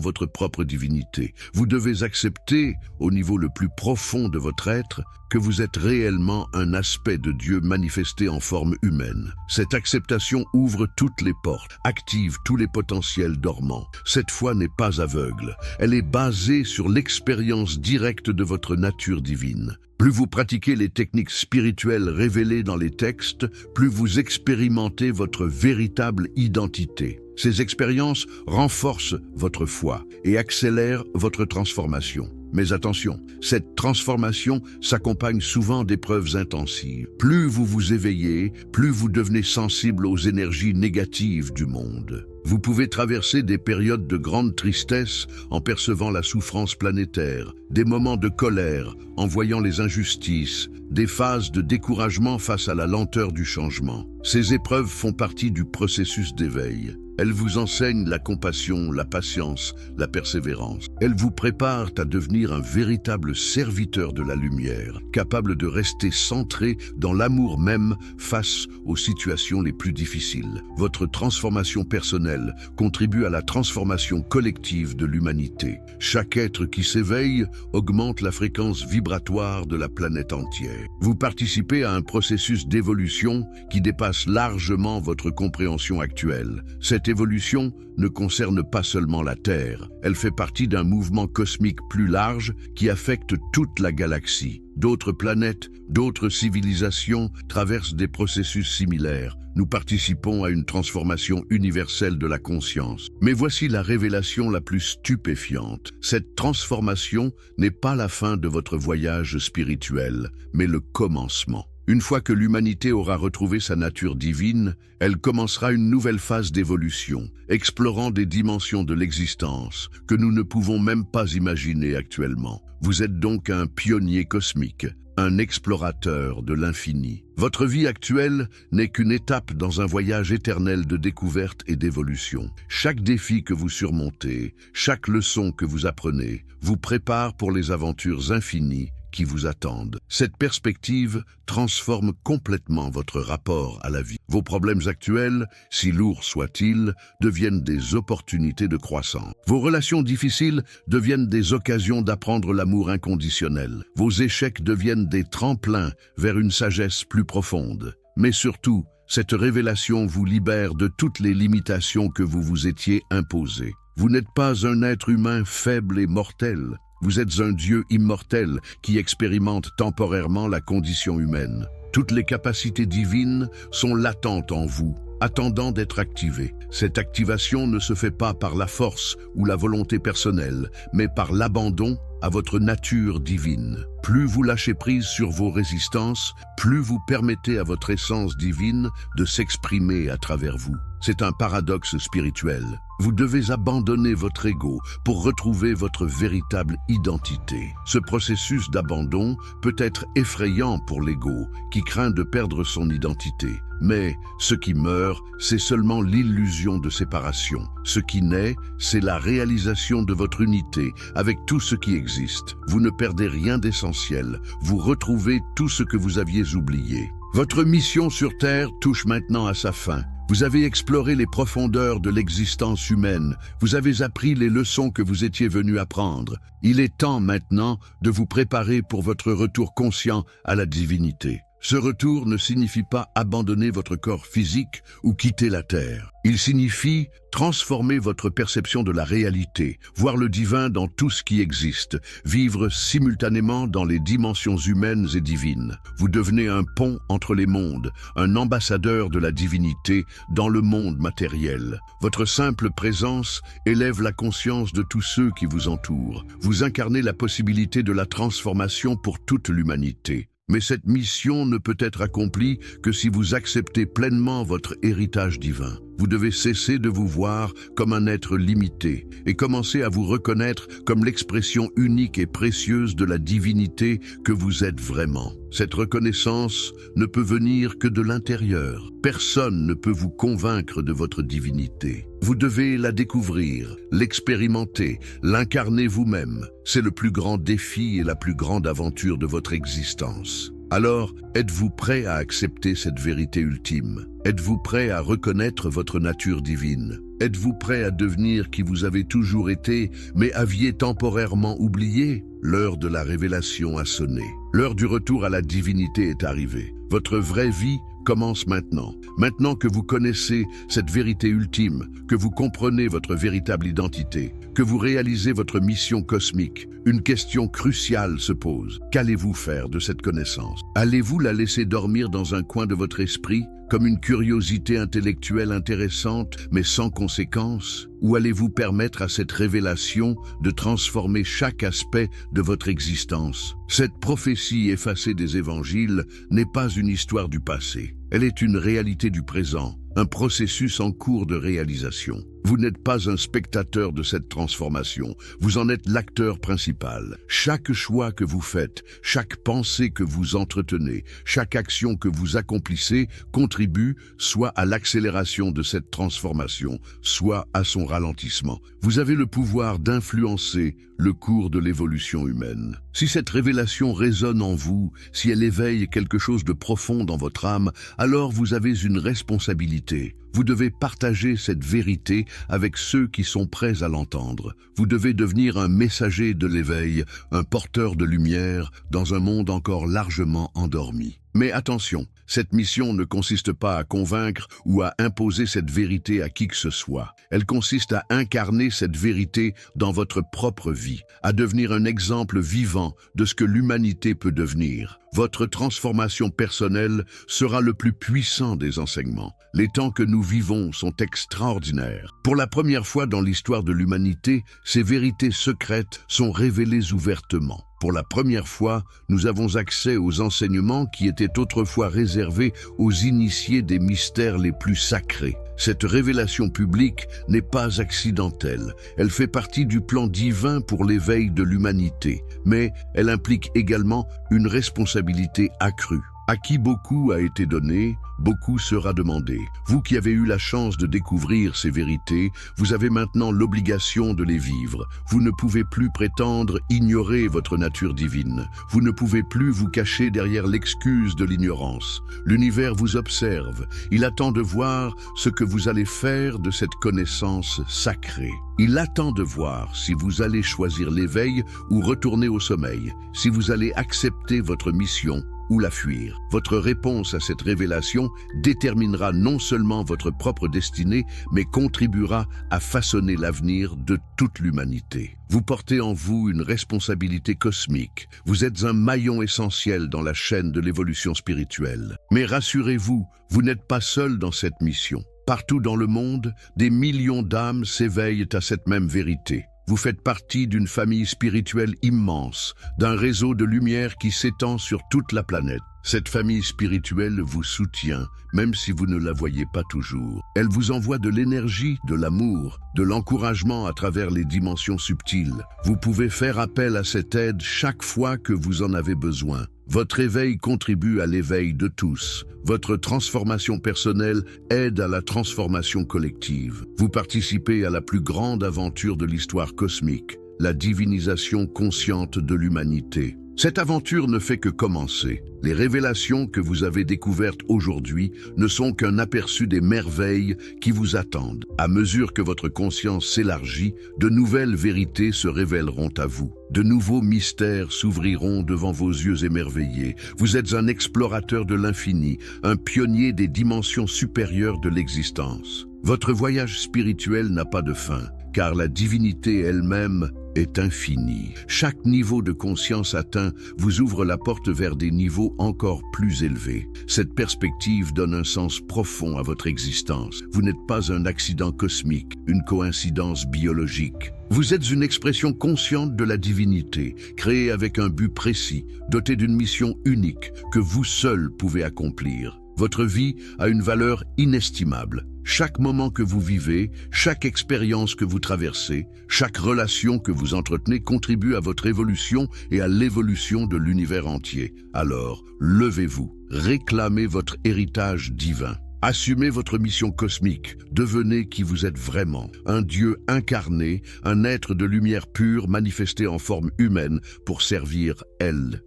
votre propre divinité. Vous devez accepter, au niveau le plus profond de votre être, que vous êtes réellement un aspect de Dieu manifesté en forme humaine. Cette acceptation ouvre toutes les portes, active tous les potentiels dormants. Cette foi n'est pas aveugle, elle est basée sur l'expérience directe de votre nature divine. Plus vous pratiquez les techniques spirituelles révélées dans les textes, plus vous expérimentez votre véritable identité. Ces expériences renforcent votre foi et accélèrent votre transformation. Mais attention, cette transformation s'accompagne souvent d'épreuves intensives. Plus vous vous éveillez, plus vous devenez sensible aux énergies négatives du monde. Vous pouvez traverser des périodes de grande tristesse en percevant la souffrance planétaire, des moments de colère en voyant les injustices, des phases de découragement face à la lenteur du changement. Ces épreuves font partie du processus d'éveil. Elles vous enseignent la compassion, la patience, la persévérance. Elles vous préparent à devenir un véritable serviteur de la lumière, capable de rester centré dans l'amour même face aux situations les plus difficiles. Votre transformation personnelle contribue à la transformation collective de l'humanité. Chaque être qui s'éveille augmente la fréquence vibratoire de la planète entière. Vous participez à un processus d'évolution qui dépasse largement votre compréhension actuelle. Cette évolution ne concerne pas seulement la Terre, elle fait partie d'un mouvement cosmique plus large qui affecte toute la galaxie. D'autres planètes, d'autres civilisations traversent des processus similaires. Nous participons à une transformation universelle de la conscience. Mais voici la révélation la plus stupéfiante. Cette transformation n'est pas la fin de votre voyage spirituel, mais le commencement. Une fois que l'humanité aura retrouvé sa nature divine, elle commencera une nouvelle phase d'évolution, explorant des dimensions de l'existence que nous ne pouvons même pas imaginer actuellement. Vous êtes donc un pionnier cosmique, un explorateur de l'infini. Votre vie actuelle n'est qu'une étape dans un voyage éternel de découverte et d'évolution. Chaque défi que vous surmontez, chaque leçon que vous apprenez, vous prépare pour les aventures infinies qui vous attendent. Cette perspective transforme complètement votre rapport à la vie. Vos problèmes actuels, si lourds soient-ils, deviennent des opportunités de croissance. Vos relations difficiles deviennent des occasions d'apprendre l'amour inconditionnel. Vos échecs deviennent des tremplins vers une sagesse plus profonde. Mais surtout, cette révélation vous libère de toutes les limitations que vous vous étiez imposées. Vous n'êtes pas un être humain faible et mortel. Vous êtes un Dieu immortel qui expérimente temporairement la condition humaine. Toutes les capacités divines sont latentes en vous, attendant d'être activées. Cette activation ne se fait pas par la force ou la volonté personnelle, mais par l'abandon à votre nature divine. Plus vous lâchez prise sur vos résistances, plus vous permettez à votre essence divine de s'exprimer à travers vous. C'est un paradoxe spirituel. Vous devez abandonner votre ego pour retrouver votre véritable identité. Ce processus d'abandon peut être effrayant pour l'ego, qui craint de perdre son identité. Mais ce qui meurt, c'est seulement l'illusion de séparation. Ce qui naît, c'est la réalisation de votre unité avec tout ce qui existe. Vous ne perdez rien d'essentiel. Vous retrouvez tout ce que vous aviez oublié. Votre mission sur Terre touche maintenant à sa fin. Vous avez exploré les profondeurs de l'existence humaine. Vous avez appris les leçons que vous étiez venu apprendre. Il est temps maintenant de vous préparer pour votre retour conscient à la divinité. Ce retour ne signifie pas abandonner votre corps physique ou quitter la Terre. Il signifie transformer votre perception de la réalité, voir le divin dans tout ce qui existe, vivre simultanément dans les dimensions humaines et divines. Vous devenez un pont entre les mondes, un ambassadeur de la divinité dans le monde matériel. Votre simple présence élève la conscience de tous ceux qui vous entourent. Vous incarnez la possibilité de la transformation pour toute l'humanité. Mais cette mission ne peut être accomplie que si vous acceptez pleinement votre héritage divin. Vous devez cesser de vous voir comme un être limité et commencer à vous reconnaître comme l'expression unique et précieuse de la divinité que vous êtes vraiment. Cette reconnaissance ne peut venir que de l'intérieur. Personne ne peut vous convaincre de votre divinité. Vous devez la découvrir, l'expérimenter, l'incarner vous-même. C'est le plus grand défi et la plus grande aventure de votre existence. Alors, êtes-vous prêt à accepter cette vérité ultime? Êtes-vous prêt à reconnaître votre nature divine? Êtes-vous prêt à devenir qui vous avez toujours été, mais aviez temporairement oublié? L'heure de la révélation a sonné. L'heure du retour à la divinité est arrivée. Votre vraie vie commence maintenant. Maintenant que vous connaissez cette vérité ultime, que vous comprenez votre véritable identité, que vous réalisez votre mission cosmique, une question cruciale se pose. Qu'allez-vous faire de cette connaissance? Allez-vous la laisser dormir dans un coin de votre esprit, comme une curiosité intellectuelle intéressante, mais sans conséquence? Ou allez-vous permettre à cette révélation de transformer chaque aspect de votre existence? Cette prophétie effacée des évangiles n'est pas une histoire du passé. Elle est une réalité du présent, un processus en cours de réalisation. Vous n'êtes pas un spectateur de cette transformation, vous en êtes l'acteur principal. Chaque choix que vous faites, chaque pensée que vous entretenez, chaque action que vous accomplissez contribue soit à l'accélération de cette transformation, soit à son ralentissement. Vous avez le pouvoir d'influencer le cours de l'évolution humaine. Si cette révélation résonne en vous, si elle éveille quelque chose de profond dans votre âme, alors vous avez une responsabilité. Vous devez partager cette vérité avec ceux qui sont prêts à l'entendre. Vous devez devenir un messager de l'éveil, un porteur de lumière dans un monde encore largement endormi. Mais attention, cette mission ne consiste pas à convaincre ou à imposer cette vérité à qui que ce soit. Elle consiste à incarner cette vérité dans votre propre vie, à devenir un exemple vivant de ce que l'humanité peut devenir. Votre transformation personnelle sera le plus puissant des enseignements. Les temps que nous vivons sont extraordinaires. Pour la première fois dans l'histoire de l'humanité, ces vérités secrètes sont révélées ouvertement. Pour la première fois, nous avons accès aux enseignements qui étaient autrefois réservés aux initiés des mystères les plus sacrés. Cette révélation publique n'est pas accidentelle. Elle fait partie du plan divin pour l'éveil de l'humanité, mais elle implique également une responsabilité accrue. À qui beaucoup a été donné, beaucoup sera demandé. Vous qui avez eu la chance de découvrir ces vérités, vous avez maintenant l'obligation de les vivre. Vous ne pouvez plus prétendre ignorer votre nature divine. Vous ne pouvez plus vous cacher derrière l'excuse de l'ignorance. L'univers vous observe. Il attend de voir ce que vous allez faire de cette connaissance sacrée. Il attend de voir si vous allez choisir l'éveil ou retourner au sommeil, si vous allez accepter votre mission ou la fuir. Votre réponse à cette révélation déterminera non seulement votre propre destinée, mais contribuera à façonner l'avenir de toute l'humanité. Vous portez en vous une responsabilité cosmique. Vous êtes un maillon essentiel dans la chaîne de l'évolution spirituelle. Mais rassurez-vous, vous n'êtes pas seul dans cette mission. Partout dans le monde, des millions d'âmes s'éveillent à cette même vérité. Vous faites partie d'une famille spirituelle immense, d'un réseau de lumière qui s'étend sur toute la planète. Cette famille spirituelle vous soutient, même si vous ne la voyez pas toujours. Elle vous envoie de l'énergie, de l'amour, de l'encouragement à travers les dimensions subtiles. Vous pouvez faire appel à cette aide chaque fois que vous en avez besoin. Votre éveil contribue à l'éveil de tous. Votre transformation personnelle aide à la transformation collective. Vous participez à la plus grande aventure de l'histoire cosmique, la divinisation consciente de l'humanité. Cette aventure ne fait que commencer. Les révélations que vous avez découvertes aujourd'hui ne sont qu'un aperçu des merveilles qui vous attendent. À mesure que votre conscience s'élargit, de nouvelles vérités se révéleront à vous. De nouveaux mystères s'ouvriront devant vos yeux émerveillés. Vous êtes un explorateur de l'infini, un pionnier des dimensions supérieures de l'existence. Votre voyage spirituel n'a pas de fin, car la divinité elle-même est infinie. Chaque niveau de conscience atteint vous ouvre la porte vers des niveaux encore plus élevés. Cette perspective donne un sens profond à votre existence. Vous n'êtes pas un accident cosmique, une coïncidence biologique. Vous êtes une expression consciente de la divinité, créée avec un but précis, dotée d'une mission unique que vous seul pouvez accomplir. Votre vie a une valeur inestimable. Chaque moment que vous vivez, chaque expérience que vous traversez, chaque relation que vous entretenez contribue à votre évolution et à l'évolution de l'univers entier. Alors, levez-vous, réclamez votre héritage divin. Assumez votre mission cosmique, devenez qui vous êtes vraiment, un Dieu incarné, un être de lumière pure manifesté en forme humaine pour servir Elle.